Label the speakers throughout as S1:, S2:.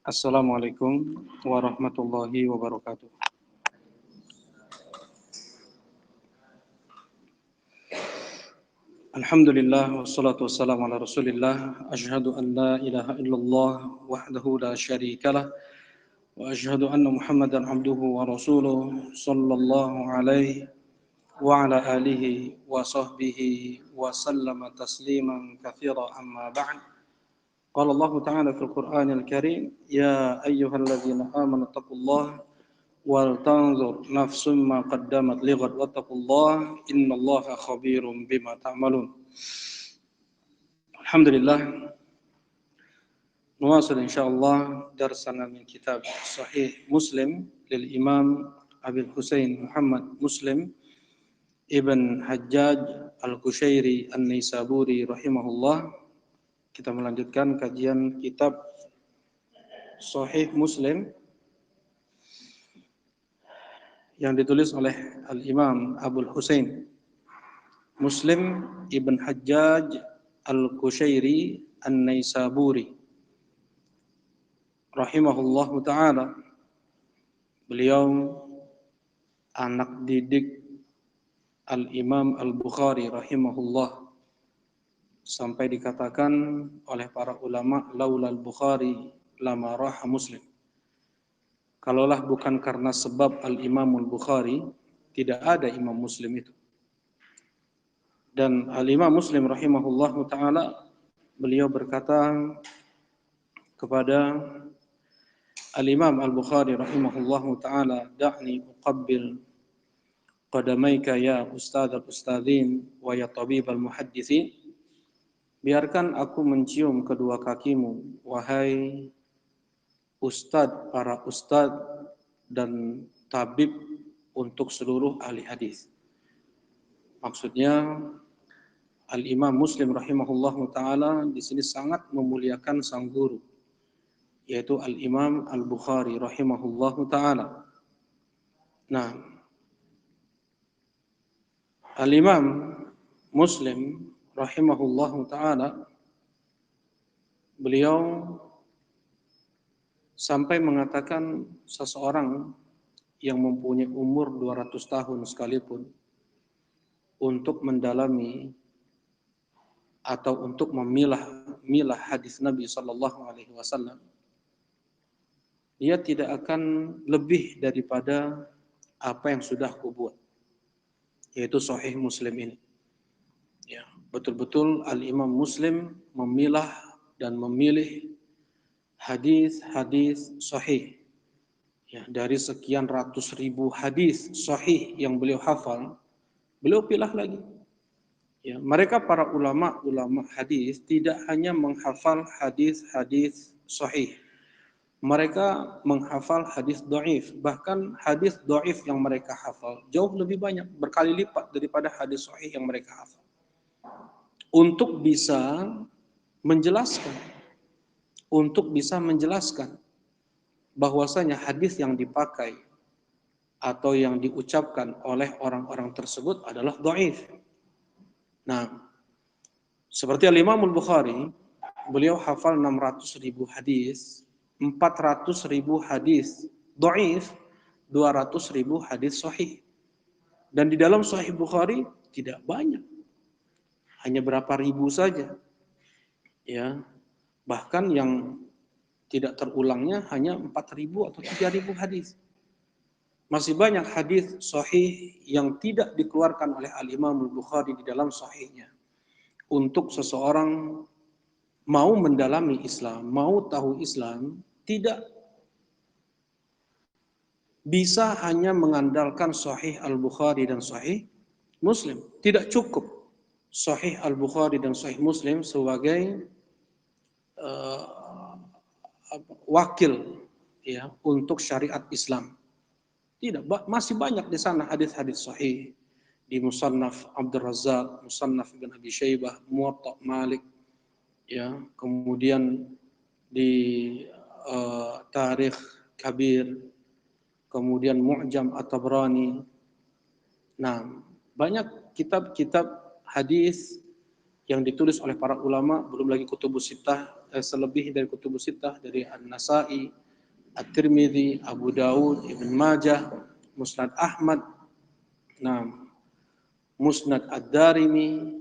S1: Assalamualaikum warahmatullahi wabarakatuh. Alhamdulillah wassalatu wassalamu ala Rasulillah. Asyhadu an la ilaha illallah wahdahu la syarikalah wa asyhadu anna Muhammadan abduhu wa rasuluh sallallahu alaihi wa ala alihi wa sahbihi wa sallama tasliman katsira amma ba'd. Qala Allah Ta'ala fil Qur'anil Karim, ya ayyuhalladzina amanu taqullaha wal tanzur nafsum ma qaddamat lighad wattaqullaha innallaha khabirum bima ta'malun. Alhamdulillah, nuwasil insyaallah darsana min kitab Sahih Muslim lil Imam Abil Husain Muhammad Muslim Ibn Hajjaj Al-Qushairi An-Naisaburi rahimahullah. Kita melanjutkan kajian kitab Sahih Muslim yang ditulis oleh Al-Imam Abul Husain Muslim Ibn Hajjaj Al-Qushairi An-Naisaburi rahimahullahu ta'ala. Beliau anak didik Al-Imam Al-Bukhari rahimahullah, sampai dikatakan oleh para ulama, laulal Bukhari lama raha Muslim. Kalaulah bukan karena sebab Al-Imamul Bukhari, tidak ada Imam Muslim itu. Dan Al-Imam Muslim rahimahullahu ta'ala, beliau berkata kepada Al-Imam Al-Bukhari rahimahullahu ta'ala, da'ni uqabbil qadamaika ya ustadz al-ustadzin wa ya tabib al-muhaddithin. Biarkan aku mencium kedua kakimu, wahai ustadz para ustadz dan tabib untuk seluruh ahli hadis. Maksudnya Al-Imam Muslim rahimahullahu ta'ala di sini sangat memuliakan sang guru, yaitu Al-Imam Al-Bukhari rahimahullahu ta'ala. Nah, Al-Imam Muslim rahimahullahu ta'ala, beliau sampai mengatakan seseorang yang mempunyai umur 200 tahun sekalipun untuk mendalami atau untuk memilah hadis Nabi sallallahu alaihi wasallam, dia tidak akan lebih daripada apa yang sudah kubuat, yaitu Sahih Muslim ini. Ya, betul-betul Al-Imam Muslim memilah dan memilih hadis-hadis sahih. Ya, dari sekian ratus ribu hadis sahih yang beliau hafal, beliau pilih lagi. Ya, mereka para ulama hadis tidak hanya menghafal hadis-hadis sahih. Mereka menghafal hadis dhaif, bahkan hadis dhaif yang mereka hafal jauh lebih banyak, berkali lipat daripada hadis sahih yang mereka hafal. Untuk bisa menjelaskan bahwasanya hadis yang dipakai atau yang diucapkan oleh orang-orang tersebut adalah dhaif. Nah, seperti Al-Imam Al-Bukhari, beliau hafal 600.000 hadis, 400.000 hadis dhaif, 200.000 hadis sahih. Dan di dalam Sahih Bukhari tidak banyak, hanya berapa ribu saja. Ya, bahkan yang tidak terulangnya hanya 4.000 atau 3.000 hadis. Masih banyak hadis sahih yang tidak dikeluarkan oleh Al-Imam Al-Bukhari di dalam sahihnya. Untuk seseorang mau mendalami Islam, mau tahu Islam, tidak bisa hanya mengandalkan Sahih Al-Bukhari dan Sahih Muslim. Tidak cukup Sahih Al-Bukhari dan Sahih Muslim sebagai wakil ya untuk syariat Islam. Tidak, masih banyak di sana hadis-hadis sahih di Musannaf Abdul Razzaq, Musannaf Ibn Abi Syaibah, Muwatta Malik, ya, kemudian di Tarikh Kabir, kemudian Mu'jam At-Tabrani. Nah, banyak kitab-kitab hadis yang ditulis oleh para ulama, belum lagi kutubus sittah selebih dari kutubus sittah, dari An-Nasa'i, At-Tirmidzi, Abu Daud, Ibn Majah, Musnad Ahmad, nah, Musnad Ad-Darimi,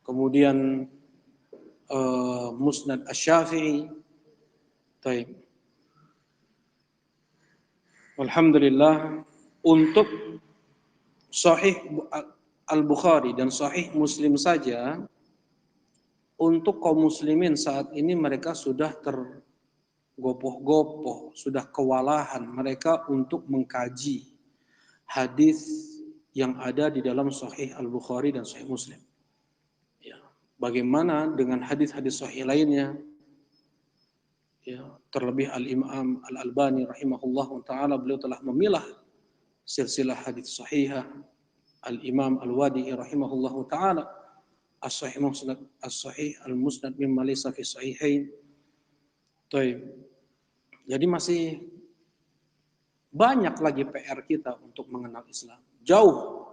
S1: kemudian Musnad Asy-Syafi'i. Baik. Alhamdulillah, untuk Sahih Al-Bukhari dan Sahih Muslim saja, untuk kaum muslimin saat ini mereka sudah tergopoh-gopoh, sudah kewalahan mereka untuk mengkaji hadis yang ada di dalam Sahih Al-Bukhari dan Sahih Muslim. Ya. Bagaimana dengan hadis-hadis sahih lainnya? Ya, terlebih Al-Imam Al-Albani rahimahullahu taala, beliau telah memilah silsilah hadis sahihah. Al-Imam Al-Wadi'i rahimahullahu taala As-Sahih Musnad, As-Sahih Al-Musnad mimma laysa fi sahihain. Baik. Jadi masih banyak lagi PR kita untuk mengenal Islam. Jauh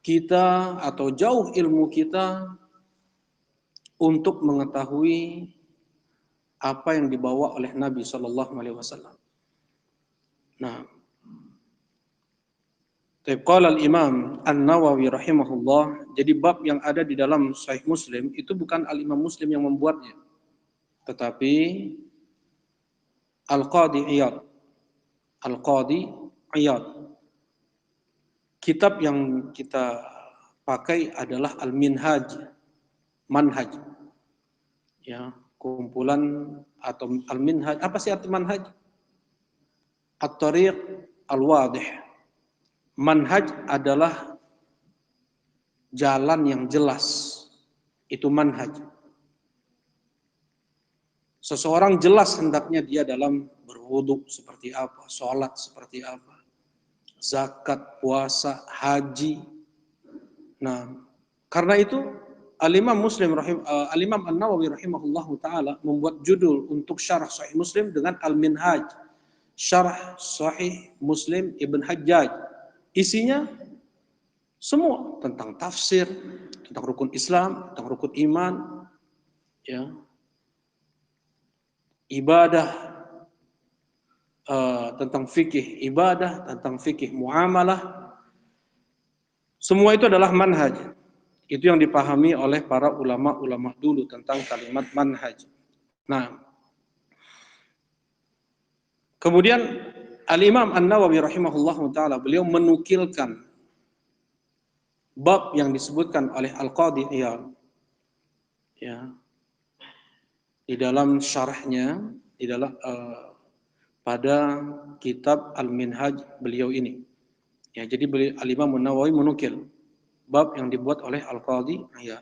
S1: kita atau jauh ilmu kita untuk mengetahui apa yang dibawa oleh Nabi Shallallahu Alaihi Wasallam. Nah, qala al-Imam An-Nawawi rahimahullah, jadi bab yang ada di dalam Sahih Muslim itu bukan al-Imam Muslim yang membuatnya, tetapi Al-Qadi Iyad. Al-Qadi Iyad. Kitab yang kita pakai adalah Al-Minhaj, Manhaj. Ya, kumpulan atau Al-Minhaj. Apa sih arti manhaj? At-Tariq Al-Wadih. Manhaj adalah jalan yang jelas. Itu manhaj. Seseorang jelas hendaknya dia dalam berwudu seperti apa, sholat seperti apa, zakat, puasa, haji. Nah, karena itu Al-Imam Al-Imam An-Nawawi rahimahullahu taala membuat judul untuk syarah Sahih Muslim dengan Al-Minhaj, syarah Sahih Muslim Ibn Hajjaj. Isinya semua tentang tafsir, tentang rukun Islam, tentang rukun iman, ya, ibadah, tentang fikih ibadah, tentang fikih muamalah. Semua itu adalah manhaj. Itu yang dipahami oleh para ulama-ulama dulu tentang kalimat manhaj. Nah, kemudian Al-Imam An-Nawawi rahimahullahu taala beliau menukilkan bab yang disebutkan oleh Al-Qadi Iyad, ya, di dalam syarahnya, di dalam pada kitab Al-Minhaj beliau ini. Ya, jadi Al-Imam An-Nawawi menukil bab yang dibuat oleh Al-Qadi Iyad.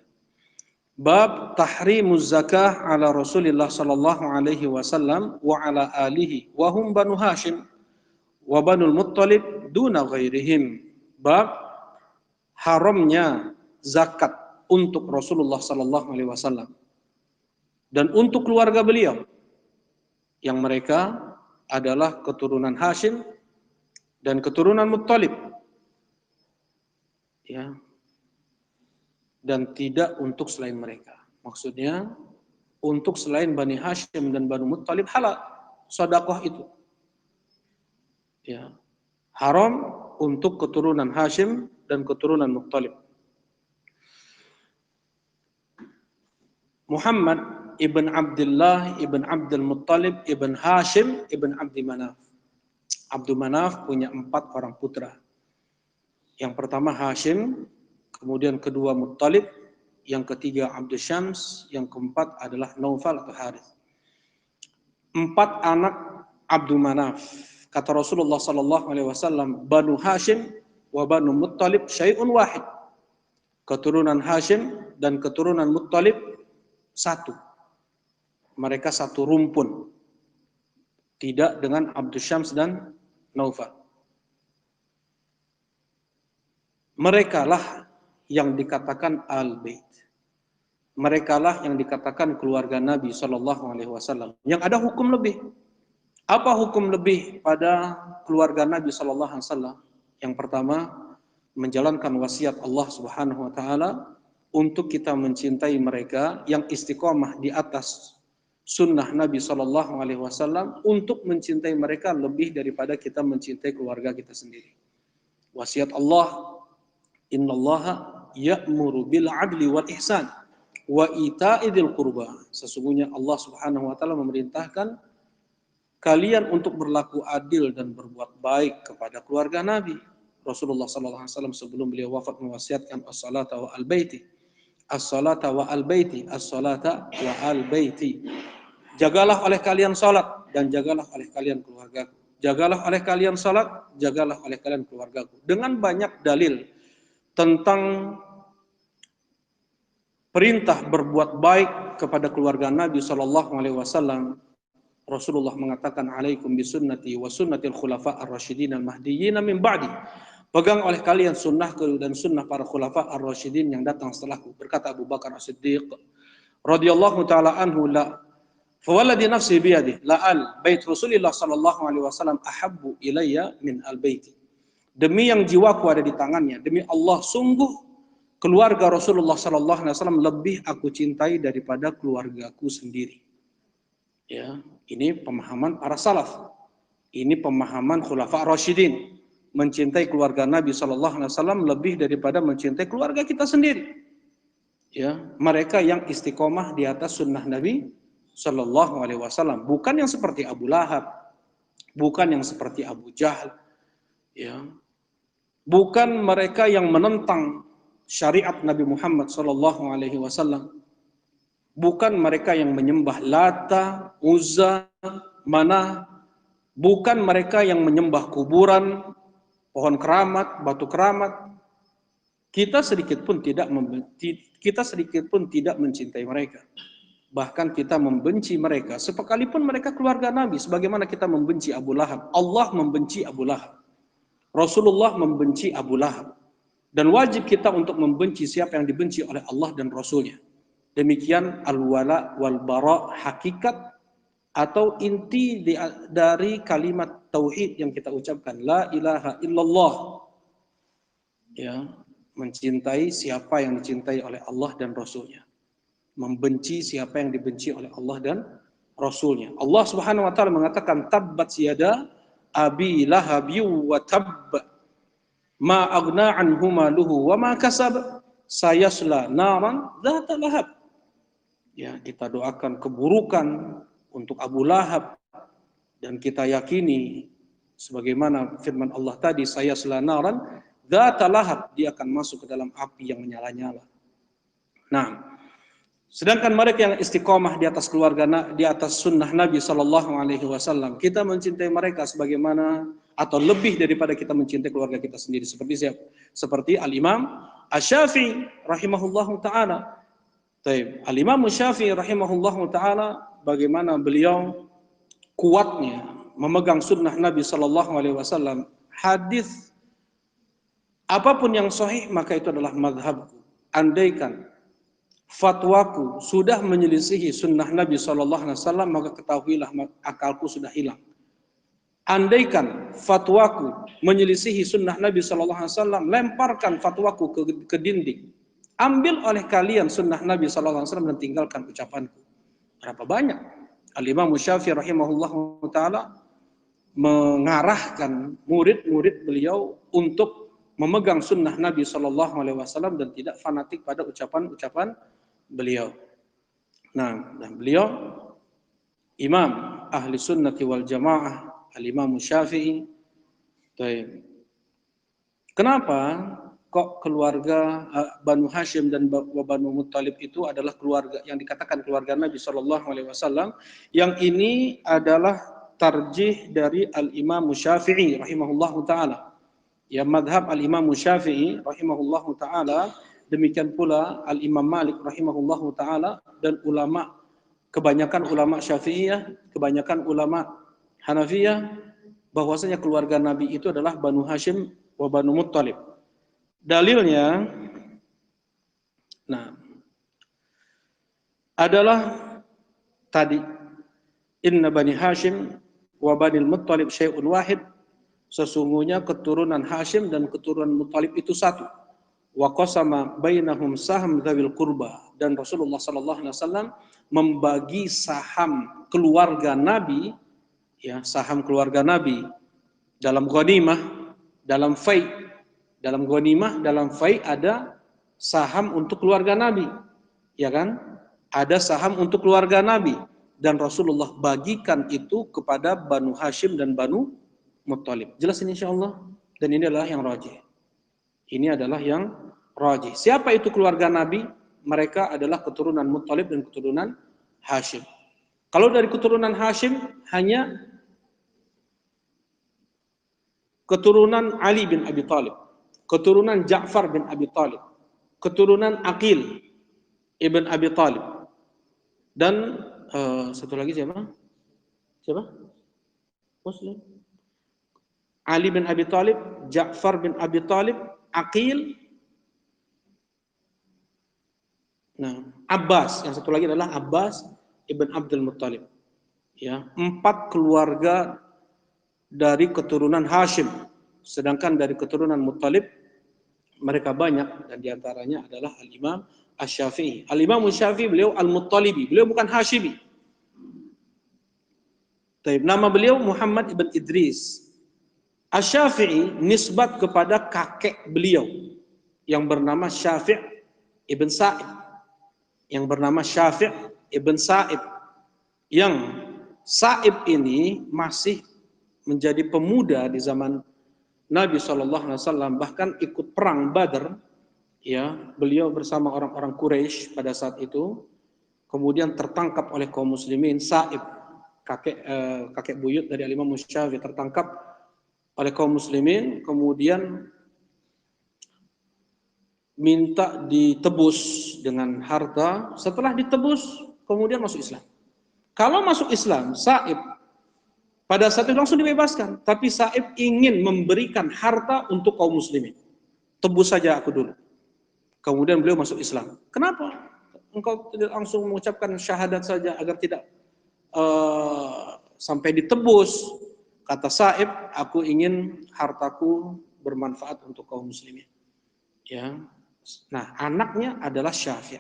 S1: Bab tahrimuz zakah ala Rasulillah sallallahu alaihi wasallam wa ala alihi wa hum Banu Hashim wa Banul Muttalib duna ghairihim. Bab haramnya zakat untuk Rasulullah sallallahu alaihi wasallam dan untuk keluarga beliau yang mereka adalah keturunan Hashim dan keturunan Muttalib. Ya. Dan tidak untuk selain mereka. Maksudnya untuk selain Bani Hashim dan Banu Muttalib halal sedekah itu. Ya. Haram untuk keturunan Hashim dan keturunan Muttalib. Muhammad ibn Abdullah ibn Abdul Muttalib ibn Hashim ibn Abdi Manaf. Abdul Manaf punya 4 orang putra. Yang pertama Hashim, kemudian kedua Muttalib, yang ketiga Abdul Syams, yang keempat adalah Naufal atau Harith. 4 anak Abdul Manaf. Kata Rasulullah sallallahu alaihi wasallam, Banu Hashim wa Banu Muttalib syai'un wahid. Keturunan Hashim dan keturunan Muttalib satu. Mereka satu rumpun. Tidak dengan Abdul Syams dan Naufal. Mereka lah yang dikatakan Al-Bait. Mereka lah yang dikatakan keluarga Nabi Shallallahu Alaihi Wasallam. Yang ada hukum lebih. Apa hukum lebih pada keluarga Nabi Shallallahu Alaihi Wasallam? Yang pertama, menjalankan wasiat Allah Subhanahu Wa Taala untuk kita mencintai mereka yang istiqomah di atas sunnah Nabi Shallallahu Alaihi Wasallam untuk mencintai mereka lebih daripada kita mencintai keluarga kita sendiri. Wasiat Allah, Innallaha ya'muru bil adli wal ihsan wa ita'i dzil qurba. Sesungguhnya Allah Subhanahu wa taala memerintahkan kalian untuk berlaku adil dan berbuat baik kepada keluarga Nabi. Rasulullah sallallahu alaihi wasallam sebelum beliau wafat mewasiatkan as-salata wa al-baiti. As-salata wa al-baiti, as-salata wa al-baiti. Jagalah oleh kalian salat dan jagalah oleh kalian keluargaku. Jagalah oleh kalian salat, jagalah oleh kalian keluargaku. Dengan banyak dalil tentang perintah berbuat baik kepada keluarga Nabi sallallahu alaihi wasallam, Rasulullah mengatakan, alaikum bisunnati wa sunnatil khulafa ar-rasyidin al-mahdiyyin min ba'di. Pegang oleh kalian sunnahku dan sunnah para khulafa ar-rasyidin yang datang setelahku. Berkata Abu Bakar As-Siddiq radhiyallahu taala anhu, la fawalladhi nafsi biyadihi la al bait Rasulillah sallallahu alaihi wasallam ahabbu ilayya min al-baiti. Demi yang jiwaku ada di tangannya, demi Allah, sungguh keluarga Rasulullah sallallahu alaihi wasallam lebih aku cintai daripada keluargaku sendiri. Ya, ini pemahaman para salaf. Ini pemahaman khulafa ar-rasyidin. Mencintai keluarga Nabi sallallahu alaihi wasallam lebih daripada mencintai keluarga kita sendiri. Ya, mereka yang istiqomah di atas sunnah Nabi sallallahu alaihi wasallam, bukan yang seperti Abu Lahab, bukan yang seperti Abu Jahal, ya. Bukan mereka yang menentang syariat Nabi Muhammad sallallahu alaihi wasallam. Bukan mereka yang menyembah Lata, Uzza, Manah. Bukan mereka yang menyembah kuburan, pohon keramat, batu keramat. Kita sedikit pun tidak mencintai mereka. Bahkan kita membenci mereka. Sekalipun mereka keluarga Nabi, sebagaimana kita membenci Abu Lahab. Allah membenci Abu Lahab. Rasulullah membenci Abu Lahab. Dan wajib kita untuk membenci siapa yang dibenci oleh Allah dan Rasulnya. Demikian al-wala wal-bara, hakikat atau inti dari kalimat tauhid yang kita ucapkan, la ilaha illallah. Ya, mencintai siapa yang dicintai oleh Allah dan Rasulnya. Membenci siapa yang dibenci oleh Allah dan Rasulnya. Allah Subhanahu wa taala mengatakan, tabbat yada abi lahabi wa tabb ma aghna anhu maluhu wa ma kasab sayasla naran dzata lahab. Ya, kita doakan keburukan untuk Abu Lahab dan kita yakini sebagaimana firman Allah tadi, sayasla naran dzata lahab, dia akan masuk ke dalam api yang menyala-nyala. Nah, sedangkan mereka yang istiqomah di atas keluarga, di atas sunnah Nabi sallallahu alaihi wasallam, kita mencintai mereka sebagaimana atau lebih daripada kita mencintai keluarga kita sendiri. Seperti siapa? Seperti Al-Imam Asy-Syafi'i rahimahullahu taala. Al-Imam Asy-Syafi'i rahimahullahu taala, bagaimana beliau kuatnya memegang sunnah Nabi sallallahu alaihi wasallam. Hadis apapun yang sahih maka itu adalah mazhabku. Andaikan fatwaku sudah menyelisihi sunnah Nabi sallallahu alaihi wasallam, maka ketahuilah akalku sudah hilang. Andaikan fatwaku menyelisihi sunnah Nabi sallallahu alaihi wasallam, lemparkan fatwaku ke dinding. Ambil oleh kalian sunnah Nabi sallallahu alaihi wasallam dan tinggalkan ucapanku. Berapa banyak Al-Imam Syafi'i rahimahullahu taala mengarahkan murid-murid beliau untuk memegang sunnah Nabi sallallahu alaihi wasallam dan tidak fanatik pada ucapan-ucapan beliau. Nah, dan beliau imam ahli sunnati wal jamaah, Al-Imam Syafi'i. Kenapa kok keluarga Banu Hashim dan Banu Muttalib itu adalah keluarga yang dikatakan keluarga Nabi sallallahu alaihi wasallam? Yang ini adalah tarjih dari Al-Imam Syafi'i rahimahullahu taala. Ya, madhab Al-Imam Syafi'i rahimahullahu ta'ala, demikian pula Al-Imam Malik rahimahullahu ta'ala, dan ulama, kebanyakan ulama Syafi'iyah, kebanyakan ulama Hanafiyah, bahwasanya keluarga Nabi itu adalah Banu Hashim wa Banu Muttalib. Dalilnya, nah, adalah tadi, inna Bani Hashim wa Bani Muttalib syai'un wahid. Sesungguhnya keturunan Hashim dan keturunan Muttalib itu satu. Wa qasama bainahum sahm dzawil qurba, dan Rasulullah sallallahu alaihi wasallam membagi saham keluarga Nabi, ya, saham keluarga Nabi dalam ghanimah, dalam fai. Dalam ghanimah, dalam fai ada saham untuk keluarga Nabi, ya kan? Ada saham untuk keluarga Nabi dan Rasulullah bagikan itu kepada Banu Hashim dan Banu Muttalib. Jelas ini insyaallah, dan ini adalah yang rajih. Ini adalah yang rajih. Siapa itu keluarga Nabi? Mereka adalah keturunan Muttalib dan keturunan Hashim. Kalau dari keturunan Hashim hanya keturunan Ali bin Abi Thalib, keturunan Ja'far bin Abi Thalib, keturunan Aqil ibn Abi Thalib, dan satu lagi siapa? Siapa? Muslim. Ali bin Abi Thalib, Ja'far bin Abi Thalib, Aqil, nah, Abbas. Yang satu lagi adalah Abbas ibn Abdul Muttalib. Ya, 4 keluarga dari keturunan Hashim, sedangkan dari keturunan Muttalib mereka banyak, dan diantaranya adalah Al-Imam Asy-Syafi'i. Al-Imam Asy-Syafi'i beliau Al-Muttalibi, beliau bukan Hashimi. Nama beliau Muhammad ibn Idris. Asy-Syafi'i nisbat kepada kakek beliau yang bernama Syafi' ibn Sa'id, yang bernama Syafi' ibn Sa'id, yang Sa'ib ini masih menjadi pemuda di zaman Nabi SAW, bahkan ikut perang Badar, ya, beliau bersama orang-orang Quraisy pada saat itu, kemudian tertangkap oleh kaum muslimin. Sa'ib, kakek buyut dari Imam Syafi'i, tertangkap oleh kaum muslimin, kemudian minta ditebus dengan harta. Setelah ditebus, kemudian masuk Islam. Kalau masuk Islam, Sa'ib pada saat itu langsung dibebaskan, tapi Sa'ib ingin memberikan harta untuk kaum muslimin. Tebus saja aku dulu. Kemudian beliau masuk Islam. Kenapa? Engkau tidak langsung mengucapkan syahadat saja agar tidak sampai ditebus? Kata Sa'ib, aku ingin hartaku bermanfaat untuk kaum muslimin. Ya. Nah, anaknya adalah Syafi'.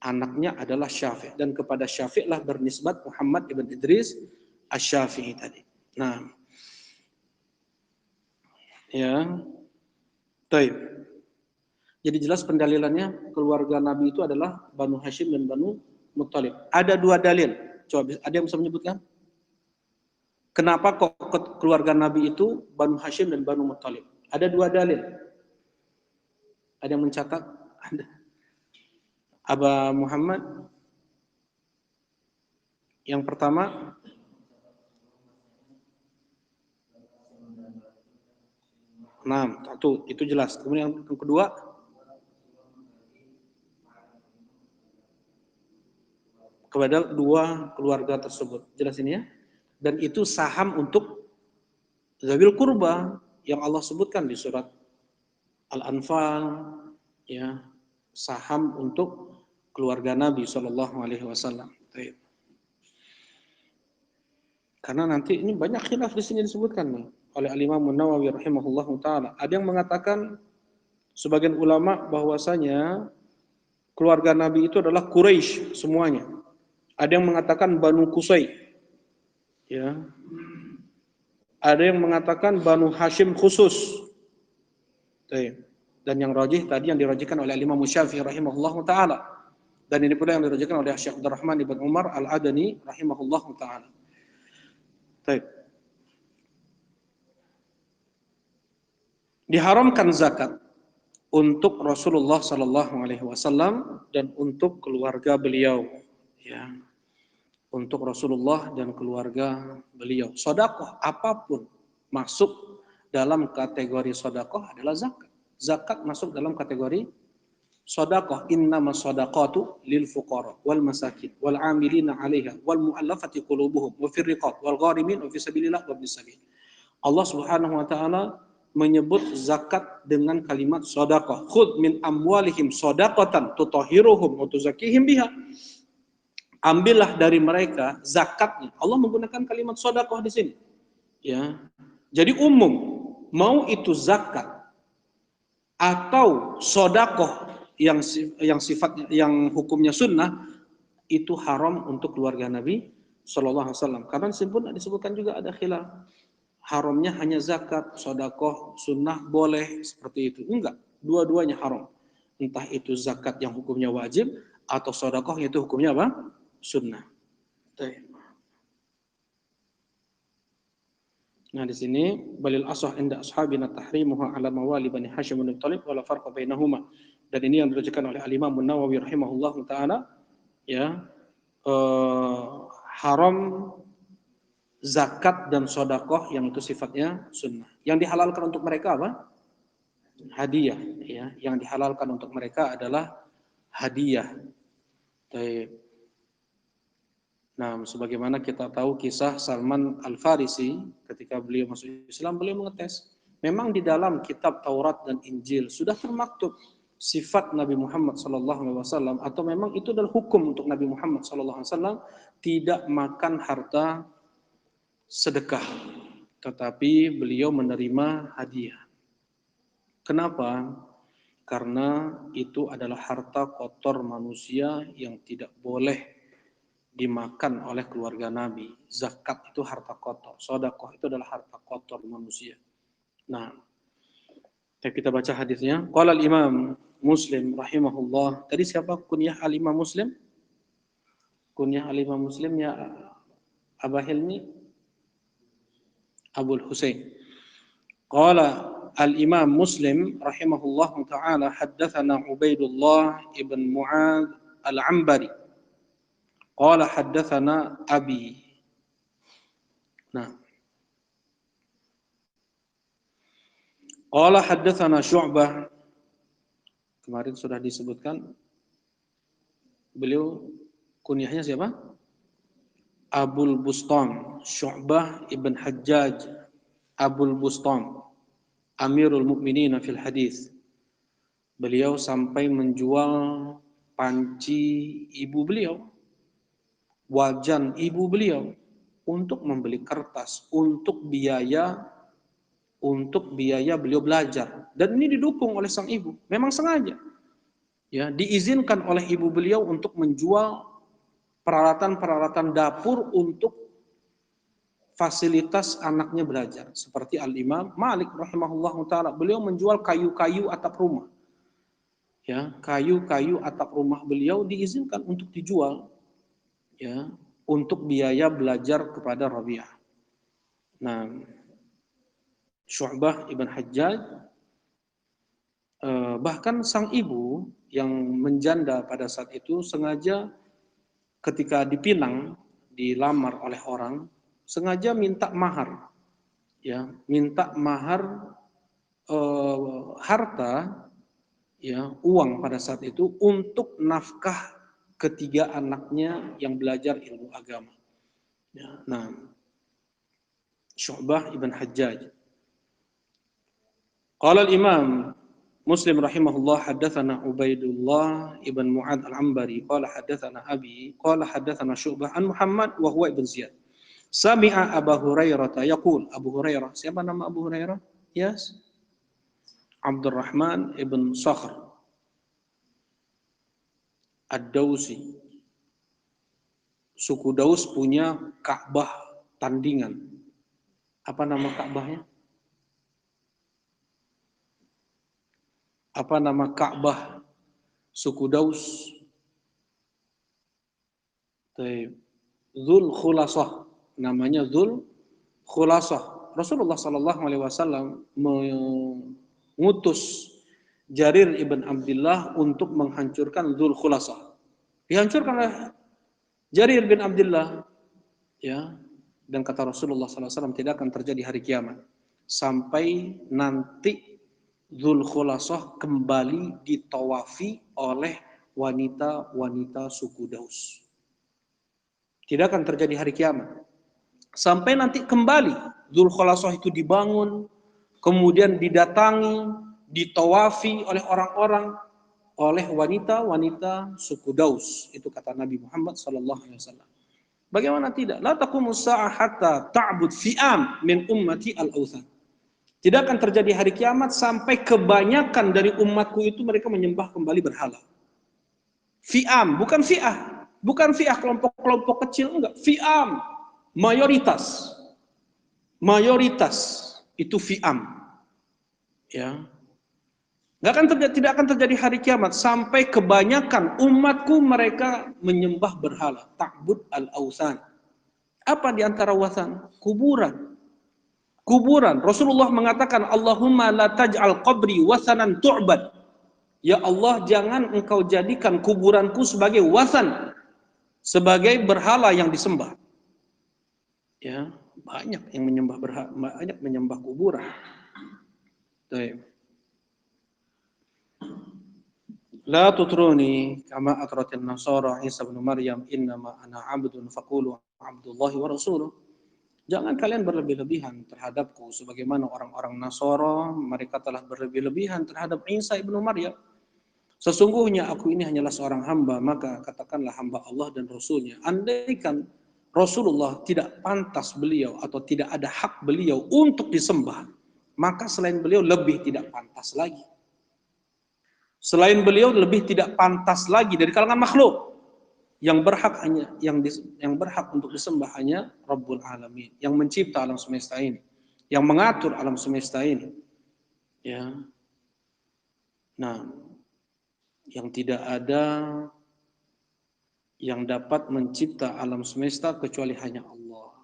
S1: Anaknya adalah Syafi', dan kepada Syafi' lah bernisbat Muhammad ibn Idris Asy-Syafi'i tadi. Nah, ya, baik. Jadi jelas pendalilannya keluarga Nabi itu adalah Banu Hashim dan Banu Muttalib. Ada 2 dalil. Coba ada yang bisa menyebutkan? Kenapa kok keluarga Nabi itu Banu Hashim dan Banu Muttalib? Ada 2 dalil. Ada yang mencatat? Ada. Aba Muhammad. Yang pertama, nah, itu jelas. Kemudian yang kedua, kepada 2 keluarga tersebut. Jelas ini ya. Dan itu saham untuk Zawil Qurba yang Allah sebutkan di surat Al-Anfal, ya, saham untuk keluarga Nabi SAW. Karena nanti ini banyak khilaf di sini disebutkan nih oleh Al-Imam Nawawi rahimahullahu taala. Ada yang mengatakan, sebagian ulama, bahwasanya keluarga Nabi itu adalah Quraisy semuanya. Ada yang mengatakan Banu Qusay. Ya. Ada yang mengatakan Banu Hashim khusus. Dan yang rajih tadi yang dirajihkan oleh Imam Syafi'i rahimahullahu taala. Dan ini pula yang dirajihkan oleh Syekh Abdurrahman ibn Umar Al-Adani rahimahullahu taala. Diharamkan zakat untuk Rasulullah sallallahu alaihi wasallam dan untuk keluarga beliau, ya. Untuk Rasulullah dan keluarga beliau. Sedekah apapun masuk dalam kategori sedekah adalah zakat. Zakat masuk dalam kategori sedekah. Innamas shadaqatu lil fuqara wal masakin wal 'amilina 'alaiha wal mu'allafati qulubuhum wa fir riqab wal gharimin wa fi sabilillah wa bis sabil. Allah Subhanahu wa taala menyebut zakat dengan kalimat sedekah. Khudh min amwalihim shadaqatan tutahhiruhum wa tuzakkihim biha. Ambillah dari mereka zakatnya. Allah menggunakan kalimat sedekah di sini. Ya. Jadi umum, mau itu zakat atau sedekah yang sifatnya, yang hukumnya sunnah, itu haram untuk keluarga Nabi Shallallahu Alaihi Wasallam. Karena disebutkan juga ada khilaf. Haramnya hanya zakat, sodakoh, sunnah boleh seperti itu. Enggak, dua-duanya haram. Entah itu zakat yang hukumnya wajib atau sodakoh itu hukumnya apa? Sunnah. Nah di sini balil asah inda ashabina tahrimuha ala mawali bani Hashim bin Thalib wala farqa bainahuma. Dan ini yang diriwayatkan oleh Al-Imam An-Nawawi rahimahullahu taala, ya, haram zakat dan sodakoh yang itu sifatnya sunnah. Yang dihalalkan untuk mereka apa? Hadiah, ya. Yang dihalalkan untuk mereka adalah hadiah. Nah, sebagaimana kita tahu kisah Salman Al-Farisi ketika beliau masuk Islam, beliau mengetes. Memang di dalam kitab Taurat dan Injil sudah termaktub sifat Nabi Muhammad SAW, atau memang itu adalah hukum untuk Nabi Muhammad SAW tidak makan harta sedekah, tetapi beliau menerima hadiah. Kenapa? Karena itu adalah harta kotor manusia yang tidak boleh dimakan oleh keluarga Nabi. Zakat itu harta kotor, sedekah itu adalah harta kotor manusia. Nah, kita baca hadisnya. Qala al-Imam Muslim rahimahullah. Tadi siapa kunyah al-Imam Muslim? Kunyah al-Imam Muslim ya Aba Hilmi Abul Husain. Qala al-Imam Muslim rahimahullah taala haddatsana Ubaidullah ibn Mu'ad al-Ambari. Qala haddatsana Abi. Nah. Qala haddatsana Syu'bah. Kemarin sudah disebutkan. Beliau kunyahnya siapa? Abul Bustam, Syu'bah ibn Hajjaj Abul Bustam, Amirul Mukminin fil hadis. Beliau sampai menjual panci ibu beliau, wajan ibu beliau, untuk membeli kertas, untuk biaya beliau belajar. Dan ini didukung oleh sang ibu, memang sengaja. Ya, diizinkan oleh ibu beliau untuk menjual peralatan-peralatan dapur untuk fasilitas anaknya belajar. Seperti Al-Imam Malik rahimahullahu taala, beliau menjual kayu-kayu atap rumah. Ya, kayu-kayu atap rumah beliau diizinkan untuk dijual, ya, untuk biaya belajar kepada Rabi'ah. Nah, Syu'bah ibn Hajjaj, bahkan sang ibu yang menjanda pada saat itu sengaja ketika dipinang, dilamar oleh orang, sengaja minta mahar, ya, minta mahar harta, ya, uang pada saat itu untuk nafkah ketiga anaknya yang belajar ilmu agama. Ya, nah, Syu'bah ibn Hajjaj. Qala al-Imam Muslim rahimahullah haddatsana Ubaidullah ibn Mu'ad al-Ambari qala haddatsana Abi qala haddatsana Syu'bah an Muhammad wa huwa ibn Ziyad. Sami'a Abu Hurairah yaqul. Abu Hurairah, siapa nama Abu Hurairah? Yes. Abdurrahman ibn Sakhr Ad-Dausi. Suku Daus punya Ka'bah tandingan. Apa nama Ka'bahnya? Apa nama Ka'bah suku Daus? Dzul Khulasah. Namanya Dzul Khulasah. Rasulullah sallallahu alaihi wasallam mengutus Jarir ibn Abdullah untuk menghancurkan Dzul Khulasah. Dihancurkan oleh Jarir bin Abdullah, ya. Dan kata Rasulullah sallallahu alaihi wasallam tidak akan terjadi hari kiamat sampai nanti Dzul Khulasah kembali ditawafi oleh wanita-wanita suku Daus. Tidak akan terjadi hari kiamat. Sampai nanti kembali Dzul Khulasah itu dibangun, kemudian didatangi, ditawafi oleh orang-orang, oleh wanita-wanita suku Daus. Itu kata Nabi Muhammad SAW. Bagaimana tidak? La taqumus sa'ah hatta ta'bud fi'am min ummati al-awthan. Tidak akan terjadi hari kiamat sampai kebanyakan dari umatku itu mereka menyembah kembali berhala. Fi'am, bukan fi'ah.
S2: Bukan fi'ah kelompok-kelompok kecil, enggak. Fi'am, mayoritas. Mayoritas itu fi'am. Ya. Tidak akan terjadi hari kiamat sampai kebanyakan umatku mereka menyembah berhala, ta'bud al-awsan. Apa di antara wasan? Kuburan. Kuburan. Rasulullah mengatakan, Allahumma la taj'al qabri wasanan tu'bad. Ya Allah, jangan engkau jadikan kuburanku sebagai wasan, sebagai berhala yang disembah. Ya, banyak yang menyembah berhala, banyak menyembah kuburan. Baik. La tutruni kama atratin nasara Isa bin Maryam innama ana 'abdun faqulu 'abdullahi wa rasuluh. Jangan kalian berlebih-lebihan terhadapku sebagaimana orang-orang Nasara mereka telah berlebih-lebihan terhadap Isa ibnu Maryam. Sesungguhnya aku ini hanyalah seorang hamba, maka katakanlah hamba Allah dan Rasulnya. Andaikan Rasulullah tidak pantas beliau atau tidak ada hak beliau untuk disembah, maka selain beliau lebih tidak pantas lagi. Selain beliau lebih tidak pantas lagi dari kalangan makhluk. Yang berhak hanya yang berhak untuk disembah hanya Rabbul Alamin, yang mencipta alam semesta ini, yang mengatur alam semesta ini. Ya. Nah, yang tidak ada yang dapat mencipta alam semesta kecuali hanya Allah.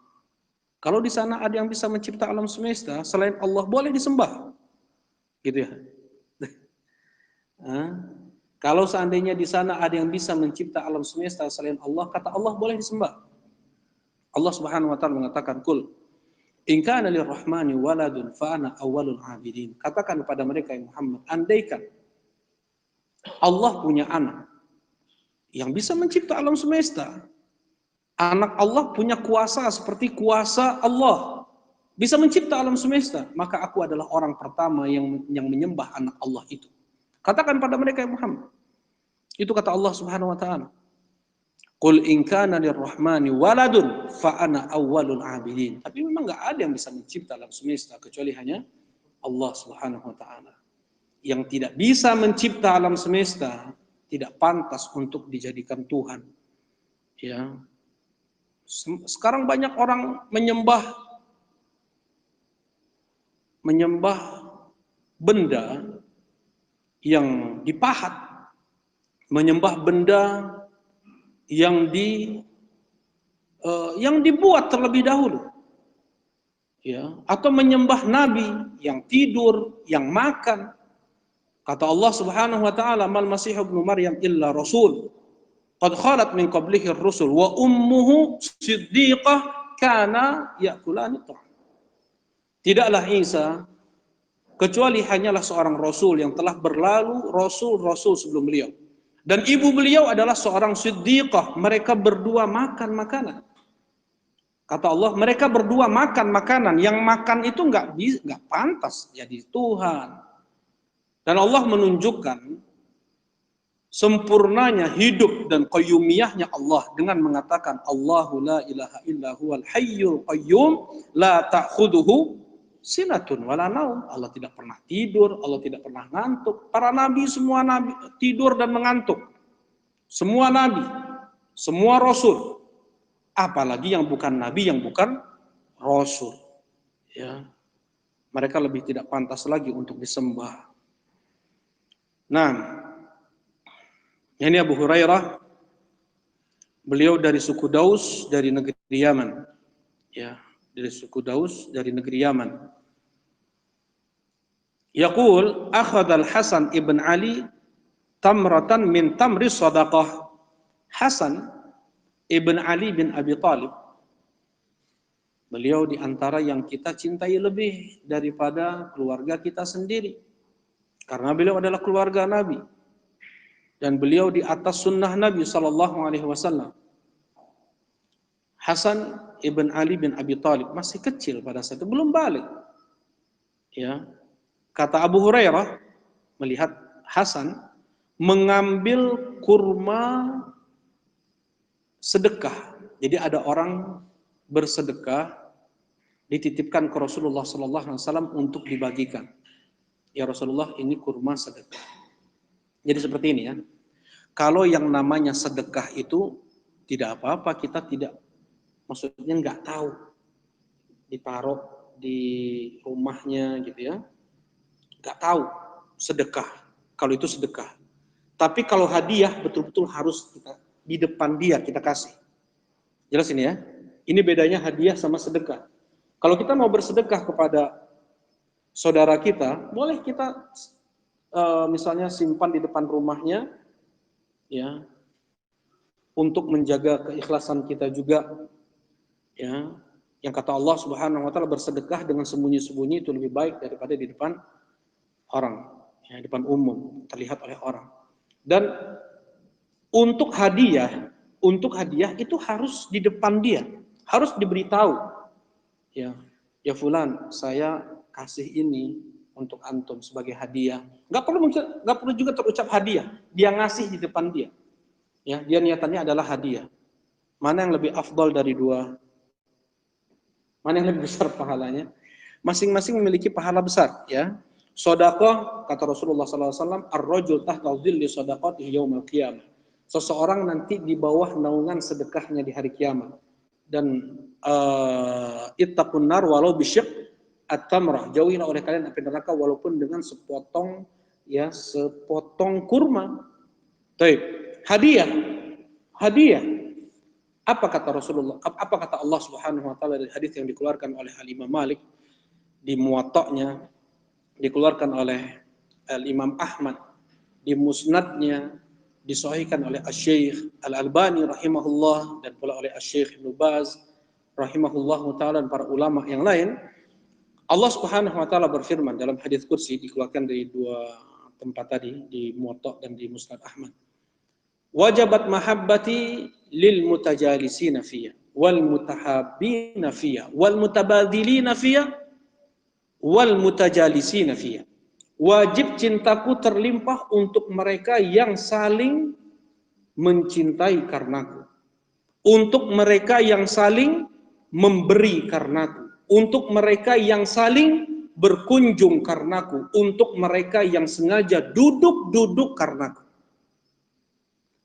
S2: Kalau di sana ada yang bisa mencipta alam semesta selain Allah, boleh disembah. Gitu ya. Kalau seandainya di sana ada yang bisa mencipta alam semesta selain Allah, kata Allah boleh disembah. Allah Subhanahu wa taala mengatakan, "Qul in kana lirrahmani waladun fa ana awwalul 'abidin." Katakan kepada mereka yang Muhammad, andaikan Allah punya anak yang bisa mencipta alam semesta. Anak Allah punya kuasa seperti kuasa Allah. Bisa mencipta alam semesta, maka aku adalah orang pertama yang menyembah anak Allah itu. Katakan pada mereka yang Muhammad. Itu kata Allah Subhanahu wa taala. Qul in kana lirrahmani waladun fa ana awwalul 'abidin. Tapi memang enggak ada yang bisa mencipta alam semesta kecuali hanya Allah Subhanahu wa taala. Yang tidak bisa mencipta alam semesta tidak pantas untuk dijadikan Tuhan. Ya. Sekarang banyak orang menyembah benda yang dipahat, menyembah benda yang dibuat terlebih dahulu, ya, atau menyembah nabi yang tidur, yang makan. Kata Allah Subhanahu wa taala, "Mal Masih ibnu Maryam illa rasul qad khalat min qablihi ar-rusul wa ummuhu siddiqah kana ya'kulani ta'am." Tidaklah Isa kecuali hanyalah seorang rasul yang telah berlalu rasul-rasul sebelum beliau. Dan ibu beliau adalah seorang siddiqah. Mereka berdua makan makanan. Kata Allah, mereka berdua makan makanan. Yang makan itu nggak pantas jadi Tuhan. Dan Allah menunjukkan sempurnanya hidup dan qayyumiyahnya Allah dengan mengatakan Allahu la ilaha illa huwal hayyul qayyum la ta'khuduhu sinatun wala naum. Allah tidak pernah tidur, Allah tidak pernah ngantuk. Para nabi, semua nabi tidur dan mengantuk. Semua nabi, semua rasul. Apalagi yang bukan nabi, yang bukan rasul. Ya. Mereka lebih tidak pantas lagi untuk disembah. Nah, ini Abu Hurairah, beliau dari suku Daus dari negeri Yaman. Ya, dari suku Daus dari negeri Yaman. Yaqul akhadha al-Hasan ibn Ali tamratan min tamri sadaqah. Hasan ibn Ali bin Abi Thalib, beliau di antara yang kita cintai lebih daripada keluarga kita sendiri. Karena beliau adalah keluarga Nabi. Dan beliau di atas sunnah Nabi SAW. Hasan ibn Ali bin Abi Thalib masih kecil pada saat itu, belum balik. Ya, kata Abu Hurairah melihat Hasan mengambil kurma sedekah. Jadi ada orang bersedekah dititipkan ke Rasulullah SAW untuk dibagikan. Ya Rasulullah, ini kurma sedekah. Jadi seperti ini ya. Kalau yang namanya sedekah itu tidak apa-apa, kita tidak, maksudnya nggak tahu, ditaruh di rumahnya gitu ya, nggak tahu, sedekah, kalau itu sedekah. Tapi kalau hadiah betul-betul harus kita di depan dia kita kasih. Jelas ini ya, ini bedanya hadiah sama sedekah. Kalau kita mau bersedekah kepada saudara kita, boleh kita misalnya simpan di depan rumahnya, ya, untuk menjaga keikhlasan kita juga, ya. Yang kata Allah Subhanahu wa taala, bersedekah dengan sembunyi-sembunyi itu lebih baik daripada di depan orang, ya, di depan umum, terlihat oleh orang. Dan untuk hadiah itu harus di depan dia, harus diberitahu. Ya, ya fulan, saya kasih ini untuk antum sebagai hadiah. Nggak perlu juga terucap hadiah, dia ngasih di depan dia. Ya, dia niatannya adalah hadiah. Mana yang lebih afdal dari dua? Mana yang lebih besar pahalanya? Masing-masing memiliki pahala besar, ya. Sedekah, kata Rasulullah SAW, ar-rajul tahta dhilli sadaqatihi yaumil qiyamah. Seseorang nanti di bawah naungan sedekahnya di hari kiamat. Dan ittaqun nar walau bisyiq at-tamrah. Jauhilah oleh kalian api neraka walaupun dengan sepotong kurma. Baik. Hadiah. Apa kata Rasulullah? Apa kata Allah Subhanahu wa taala dari hadis yang dikeluarkan oleh Al-Imam Malik di Muwatta'nya, dikeluarkan oleh Al-Imam Ahmad di Musnadnya, disahihkan oleh Asy-Syaikh Al-Albani rahimahullah dan pula oleh Asy-Syaikh Ibnu Baz rahimahullahu taala dan para ulama yang lain. Allah Subhanahu wa taala berfirman dalam hadis kursi, dikeluarkan dari dua tempat tadi, di Muwatta' dan di Musnad Ahmad. Wajabat mahabbati lil mutajalisina fiyya wal mutahabbina fiyya wal mutabadilina fiyya wal mutajalisina fiyya. Wajib cintaku terlimpah untuk mereka yang saling mencintai karenaku, untuk mereka yang saling memberi karenaku, untuk mereka yang saling berkunjung karenaku, untuk mereka yang sengaja duduk karenaku.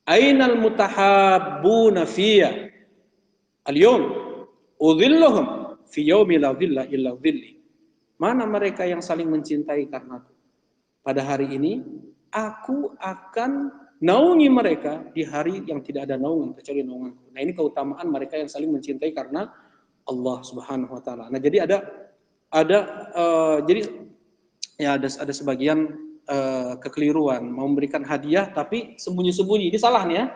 S2: Ainal mutahabbuna fiyya al-yawm udhilluhum fi yawmi la dhilla illa dhilli. Mana mereka yang saling mencintai karenaku? Pada hari ini aku akan naungi mereka di hari yang tidak ada naungan kecuali naunganku. Nah, ini keutamaan mereka yang saling mencintai karena Allah Subhanahu wa taala. Nah, jadi jadi ya ada sebagian kekeliruan, mau memberikan hadiah tapi sembunyi-sembunyi. Ini salah nih ya.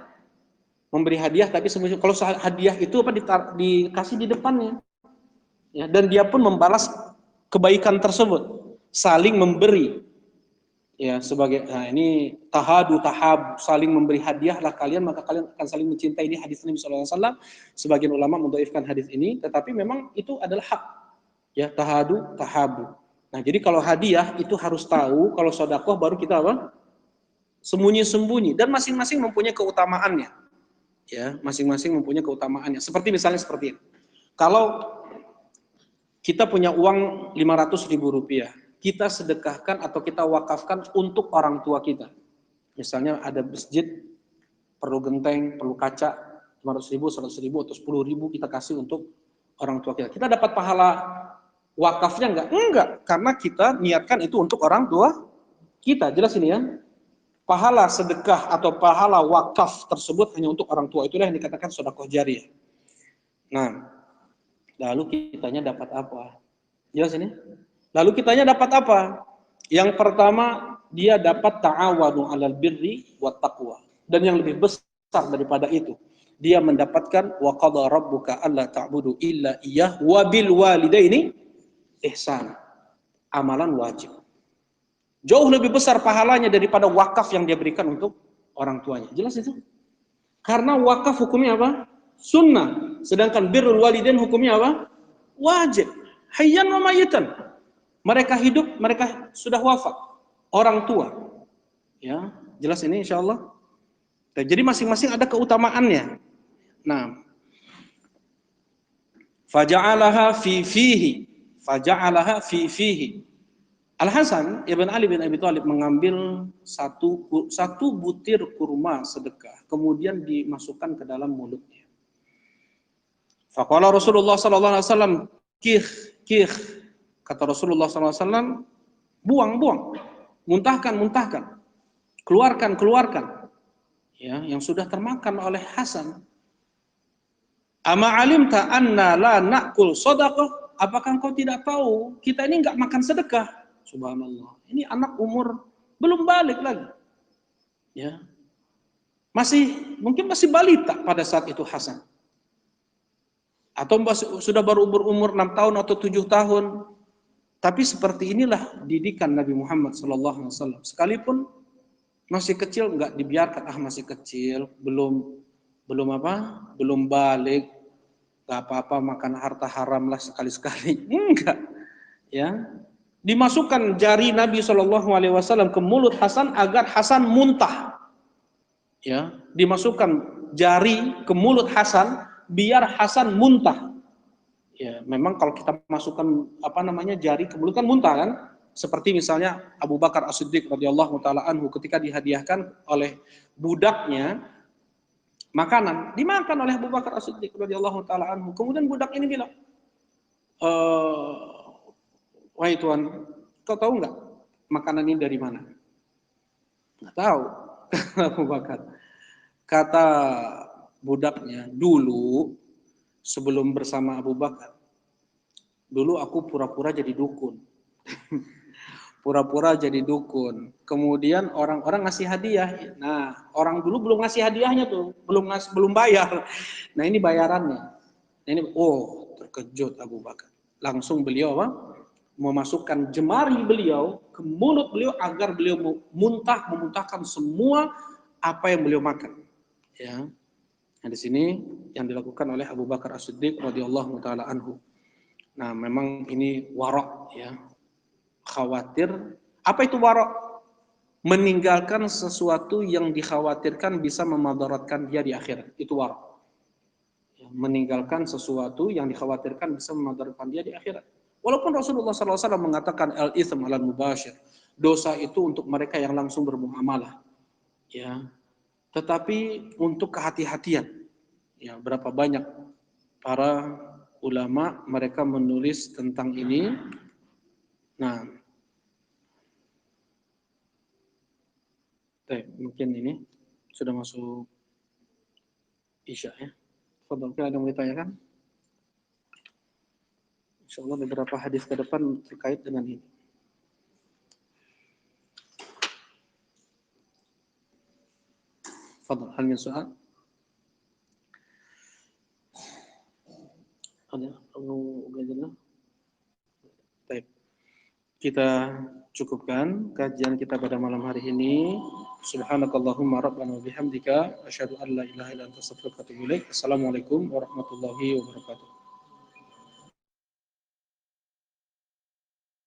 S2: Memberi hadiah tapi sembunyi. Kalau hadiah itu dikasih di depannya. Ya, dan dia pun membalas kebaikan tersebut, saling memberi. Ya, sebagai ini tahab, saling memberi hadiahlah kalian maka kalian akan saling mencintai. Ini hadis Nabi sallallahu alaihi wasallam. Sebagian ulama mendhaifkan hadis ini, tetapi memang itu adalah hak. Ya, tahabu. Nah, jadi kalau hadiah itu harus tahu, kalau sedekah baru kita apa? Sembunyi-sembunyi, dan masing-masing mempunyai keutamaannya. Ya, masing-masing mempunyai keutamaannya. Seperti ini. Kalau kita punya uang 500.000 rupiah, kita sedekahkan atau kita wakafkan untuk orang tua kita. Misalnya ada masjid, perlu genteng, perlu kaca, 500.000, 100.000, atau 10.000 kita kasih untuk orang tua kita. Kita dapat pahala wakafnya enggak? Enggak, karena kita niatkan itu untuk orang tua kita. Jelas ini ya. Pahala sedekah atau pahala wakaf tersebut hanya untuk orang tua. Itulah yang dikatakan sedekah jariyah. Nah, lalu kitanya dapat apa? Jelas ini? Lalu kitanya dapat apa? Yang pertama, dia dapat ta'awanu 'alal birri wat taqwa. Dan yang lebih besar daripada itu, dia mendapatkan wa qadha rabbuka alla ta'budu illa iyyah wa bil walidaini ihsan. Amalan wajib. Jauh lebih besar pahalanya daripada wakaf yang dia berikan untuk orang tuanya. Jelas itu? Karena wakaf hukumnya apa? Sunnah. Sedangkan birrul walidain hukumnya apa? Wajib. Hayyan wa mayyitan. Mereka hidup, mereka sudah wafat. Orang tua. Ya, jelas ini insyaallah. Jadi masing-masing ada keutamaannya. Nah, faja'alaha fi fihi. Al-Hasan ibn Ali bin Abi Thalib mengambil satu butir kurma sedekah, kemudian dimasukkan ke dalam mulutnya. Faqala Rasulullah sallallahu alaihi wasallam, "Kih, kih." Kata Rasulullah sallallahu alaihi wasallam, "Buang, buang. Muntahkan, muntahkan. Keluarkan, keluarkan." Ya, yang sudah termakan oleh Hasan. "Ama alimta anna la na'kul shadaqah?" Apakah engkau tidak tahu kita ini enggak makan sedekah? Subhanallah. Ini anak umur belum balik lagi. Ya. Mungkin masih balita pada saat itu Hasan. Atau sudah baru berumur 6 tahun atau 7 tahun. Tapi seperti inilah didikan Nabi Muhammad SAW. Sekalipun masih kecil enggak dibiarkan, masih kecil, belum balik, enggak apa-apa makan harta haram lah sekali-sekali. Enggak. Ya. Dimasukkan jari Nabi SAW ke mulut Hasan agar Hasan muntah. Ya, dimasukkan jari ke mulut Hasan biar Hasan muntah. Ya, memang kalau kita masukkan jari ke mulut kan muntah kan? Seperti misalnya Abu Bakar As-Siddiq radhiyallahu taala anhu ketika dihadiahkan oleh budaknya makanan, dimakan oleh Abu Bakar As-Siddiq radhiyallahu taala anhu. Kemudian budak ini bilang, "Wahai Tuan, kau tahu nggak makanan ini dari mana?" Nggak tahu, Abu Bakar. Kata budaknya, "Dulu sebelum bersama Abu Bakar, dulu aku pura-pura jadi dukun." Pura-pura jadi dukun. Kemudian orang-orang ngasih hadiah. Nah, orang dulu belum ngasih hadiahnya tuh, belum bayar. Nah, ini bayarannya. Nah, ini terkejut Abu Bakar. Langsung beliau memasukkan jemari beliau ke mulut beliau agar beliau memuntahkan semua apa yang beliau makan. Ya. Nah, di sini yang dilakukan oleh Abu Bakar As-Siddiq radhiyallahu taala anhu. Nah, memang ini warok ya. Khawatir. Apa itu warok? Meninggalkan sesuatu yang dikhawatirkan bisa memadaratkan dia di akhirat. Itu warok. Ya, meninggalkan sesuatu yang dikhawatirkan bisa memadaratkan dia di akhirat. Walaupun Rasulullah SAW mengatakan al-itsm 'alal mubashir. Dosa itu untuk mereka yang langsung bermuamalah. Ya. Tetapi untuk kehati-hatian. Ya, berapa banyak para ulama mereka menulis tentang ini. Nah, mungkin ini sudah masuk Isya ya. Fadhal, ada yang mau ditanyakan? Insyaallah beberapa hadis ke depan terkait dengan ini. Fadhal, hal min soal? Ada? Baik. Kita cukupkan kajian kita pada malam hari ini. Subhanakallahumma rabbana wa bihamdika asyhadu an la ilaha illa anta astaghfiruka wa atubu ilaik. Assalamualaikum warahmatullahi wabarakatuh.